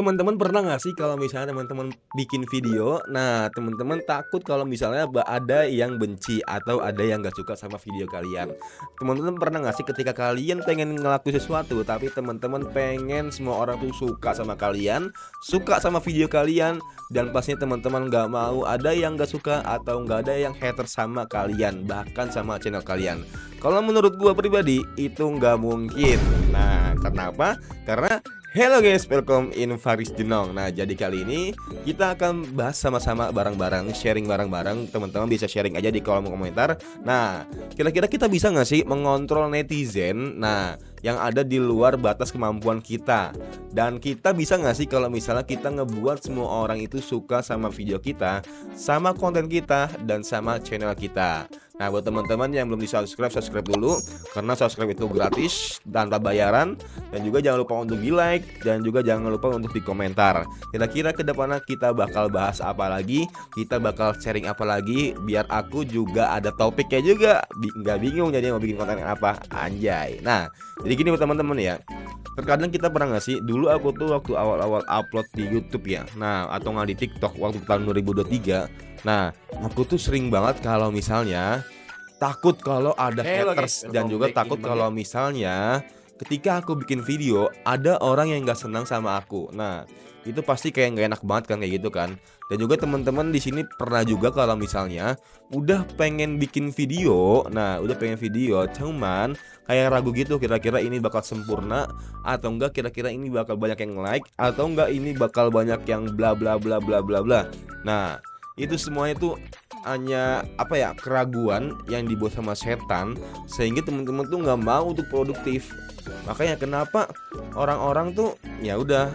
Teman-teman pernah nggak sih kalau misalnya teman-teman bikin video, nah teman-teman takut kalau misalnya ada yang benci atau ada yang nggak suka sama video kalian. Teman-teman pernah nggak sih ketika kalian pengen ngelakuin sesuatu tapi teman-teman pengen semua orang tuh suka sama kalian, suka sama video kalian, dan pastinya teman-teman nggak mau ada yang nggak suka atau nggak ada yang hater sama kalian, bahkan sama channel kalian. Kalau menurut gua pribadi itu nggak mungkin. Nah, kenapa? Karena hello guys, welcome in Faris Jenong. Nah, jadi kali ini kita akan bahas sama-sama bareng-bareng, sharing bareng-bareng. Teman-teman bisa sharing aja di kolom komentar. Nah, kira-kira kita bisa nggak sih mengontrol netizen? Nah, yang ada di luar batas kemampuan kita. Dan kita bisa nggak sih kalau misalnya kita ngebuat semua orang itu suka sama video kita, sama konten kita, dan sama channel kita. Nah, buat teman-teman yang belum di-subscribe, subscribe dulu karena subscribe itu gratis tanpa bayaran, dan juga jangan lupa untuk di-like dan juga jangan lupa untuk di komentar. Kira-kira ke depannya kita bakal bahas apa lagi? Kita bakal sharing apa lagi biar aku juga ada topiknya juga. Nggak bingung jadi mau bikin konten apa, anjay. Nah, jadi gini buat teman-teman ya. Terkadang kita pernah nggak sih, dulu aku tuh waktu awal-awal upload di YouTube ya, nah atau nggak di TikTok waktu tahun 2023. Nah, aku tuh sering banget kalau misalnya takut kalau ada haters, dan juga takut kalau misalnya ketika aku bikin video ada orang yang nggak senang sama aku. Nah, itu pasti kayak nggak enak banget kan, kayak gitu kan. Dan juga teman-teman di sini pernah juga kalau misalnya udah pengen bikin video, nah udah pengen video cuman kayak ragu gitu, kira-kira ini bakal sempurna atau enggak, kira-kira ini bakal banyak yang like atau enggak ini bakal banyak yang bla bla bla bla bla bla. Nah, itu semuanya tuh hanya apa ya, keraguan yang dibuat sama setan sehingga teman-teman tuh nggak mau untuk produktif. Makanya kenapa orang-orang tuh ya udah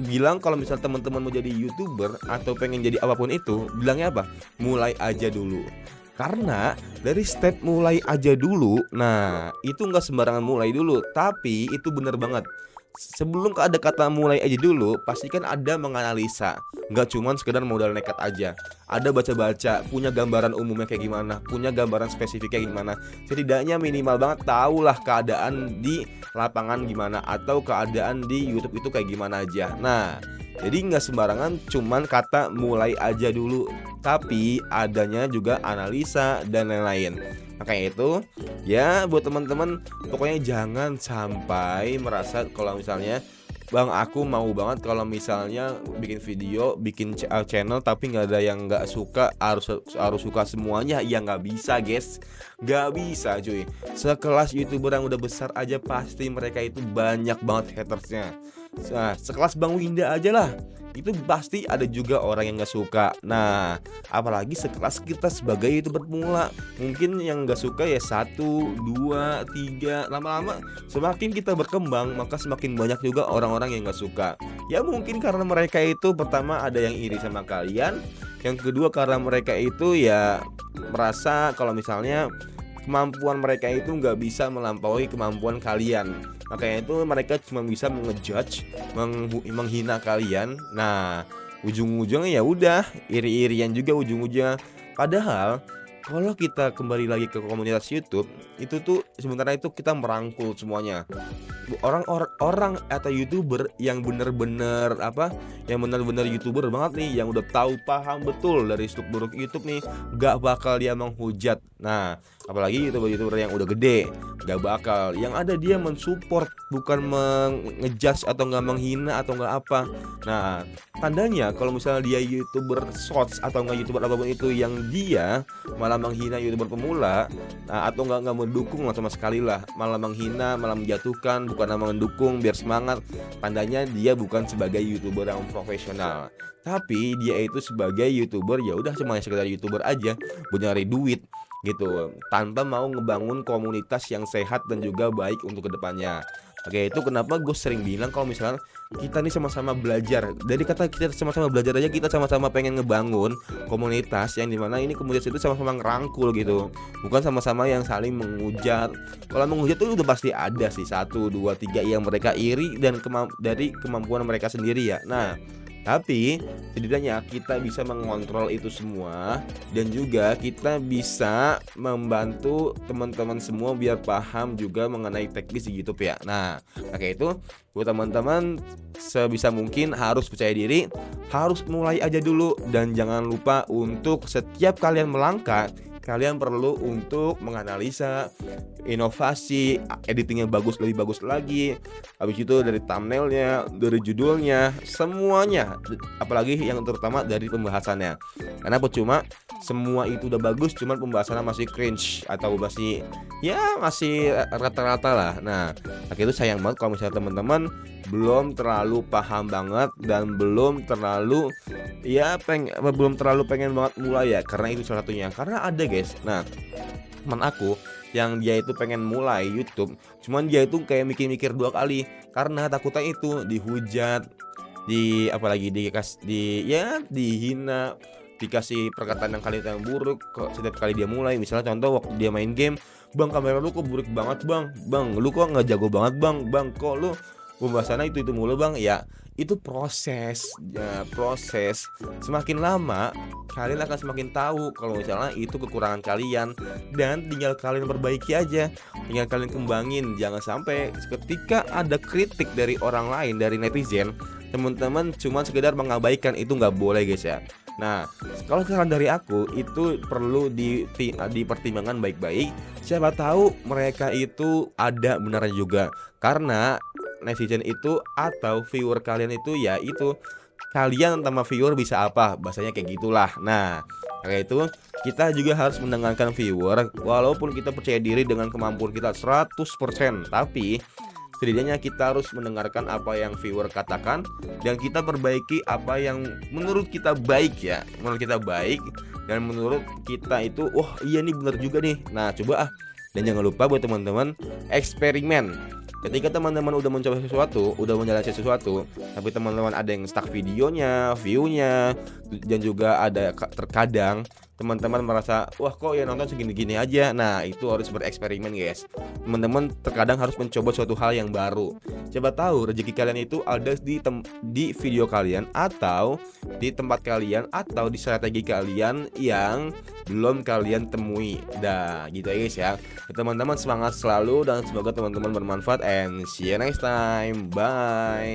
bilang kalau misal teman-teman mau jadi YouTuber atau pengen jadi apapun itu, bilangnya apa? Mulai aja dulu. Karena dari step mulai aja dulu, nah itu nggak sembarangan mulai dulu, tapi itu bener banget. Sebelum ada kata mulai aja dulu, pastikan ada menganalisa. Nggak cuman sekedar modal nekat aja. Ada baca-baca, punya gambaran umumnya kayak gimana, punya gambaran spesifiknya gimana. Setidaknya minimal banget tahulah keadaan di lapangan gimana atau keadaan di YouTube itu kayak gimana aja. Nah, jadi nggak sembarangan cuman kata mulai aja dulu, tapi adanya juga analisa dan lain-lain. Makanya itu ya buat teman-teman, pokoknya jangan sampai merasa kalau misalnya Bang, aku mau banget kalau misalnya bikin video, bikin channel tapi nggak ada yang nggak suka, harus suka semuanya. Ya nggak bisa guys, nggak bisa cuy. Sekelas YouTuber yang udah besar aja pasti mereka itu banyak banget hatersnya. Nah, sekelas Bang Winda aja lah, itu pasti ada juga orang yang nggak suka. Nah, apalagi sekelas kita sebagai YouTuber pemula, mungkin yang nggak suka ya 1, 2, 3. Lama-lama semakin kita berkembang maka semakin banyak juga orang-orang yang nggak suka. Ya mungkin karena mereka itu pertama ada yang iri sama kalian, yang kedua karena mereka itu ya merasa kalau misalnya kemampuan mereka itu nggak bisa melampaui kemampuan kalian. Makanya itu mereka cuma bisa mengejudge, menghina kalian. Nah, ujung-ujungnya ya udah iri-irian juga ujung-ujungnya. Padahal kalau kita kembali lagi ke komunitas YouTube, itu tuh sebenarnya itu kita merangkul semuanya. Orang atau YouTuber yang bener-bener apa, yang bener-bener YouTuber banget nih, yang udah tahu paham betul dari struktur YouTube nih, gak bakal dia menghujat. Nah, apalagi YouTuber yang udah gede, gak bakal. Yang ada dia mensupport, bukan mengejudge atau nggak menghina atau nggak apa. Nah, tandanya kalau misalnya dia YouTuber shorts atau nggak YouTuber apapun itu yang dia malah menghina YouTuber pemula, nah, atau nggak mendukung lah sama sekali lah, malah menghina, malah menjatuhkan, bukan mendukung biar semangat, tandanya dia bukan sebagai YouTuber yang profesional, tapi dia itu sebagai YouTuber ya udah cuma sekedar YouTuber aja buat nyari duit gitu, tanpa mau ngebangun komunitas yang sehat dan juga baik untuk kedepannya. Oke, itu kenapa gue sering bilang kalau misalnya kita nih sama-sama belajar. Dari kata kita sama-sama belajar aja kita sama-sama pengen ngebangun komunitas yang dimana ini komunitas itu sama-sama ngerangkul gitu, bukan sama-sama yang saling menghujat. Kalau menghujat itu udah pasti ada sih 1, 2, 3 yang mereka iri dan dari kemampuan mereka sendiri ya. Nah, Tapi setidaknya kita bisa mengontrol itu semua dan juga kita bisa membantu teman-teman semua biar paham juga mengenai teknis di YouTube ya. Nah, maka itu buat teman-teman sebisa mungkin harus percaya diri, harus mulai aja dulu dan jangan lupa untuk setiap kalian melangkah, kalian perlu untuk menganalisa, inovasi, editingnya bagus lebih bagus lagi, habis itu dari thumbnailnya, dari judulnya, semuanya, apalagi yang terutama dari pembahasannya. Karena percuma semua itu udah bagus, cuman pembahasannya masih cringe atau masih ya masih rata-rata lah. Nah, itu sayang banget kalau misalnya teman-teman belum terlalu paham banget dan belum terlalu pengen banget mulai ya, karena itu salah satunya. Karena ada guys, nah teman aku yang dia itu pengen mulai YouTube, cuman dia itu kayak mikir-mikir dua kali karena takutnya itu dihujat, apalagi dihina, dikasih perkataan yang buruk kok setiap kali dia mulai. Misalnya contoh waktu dia main game, "Bang, kamera lu kok buruk banget, Bang. Bang, lu kok nggak jago banget, Bang. Bang, kok lu pembahasannya itu mulu, Bang." Ya, itu proses, ya proses. Semakin lama kalian akan semakin tahu kalau misalnya itu kekurangan kalian dan tinggal kalian perbaiki aja, tinggal kalian kembangin. Jangan sampai ketika ada kritik dari orang lain, dari netizen, teman-teman cuma sekedar mengabaikan, itu nggak boleh guys ya. Nah, kalau saran dari aku itu perlu dipertimbangkan baik-baik. Siapa tahu mereka itu ada benarnya juga. Karena netizen itu atau viewer kalian itu ya itu, kalian sama viewer bisa apa? Bahasanya kayak gitulah. Nah, kayak itu kita juga harus mendengarkan viewer walaupun kita percaya diri dengan kemampuan kita 100%, tapi setidaknya kita harus mendengarkan apa yang viewer katakan dan kita perbaiki apa yang menurut kita baik ya, menurut kita baik dan menurut kita itu, wah iya nih bener juga nih. Nah coba dan jangan lupa buat teman-teman eksperimen. Ketika teman-teman udah mencoba sesuatu, udah menjalani sesuatu, tapi teman-teman ada yang stuck videonya, viewnya, dan juga ada terkadang teman-teman merasa, wah kok ya nonton segini-gini aja. Nah itu harus bereksperimen guys. Teman-teman terkadang harus mencoba suatu hal yang baru. Coba tahu rezeki kalian itu ada di video kalian atau di tempat kalian atau di strategi kalian yang belum kalian temui. Dah gitu ya guys ya. Teman-teman semangat selalu dan semoga teman-teman bermanfaat and see you next time. Bye.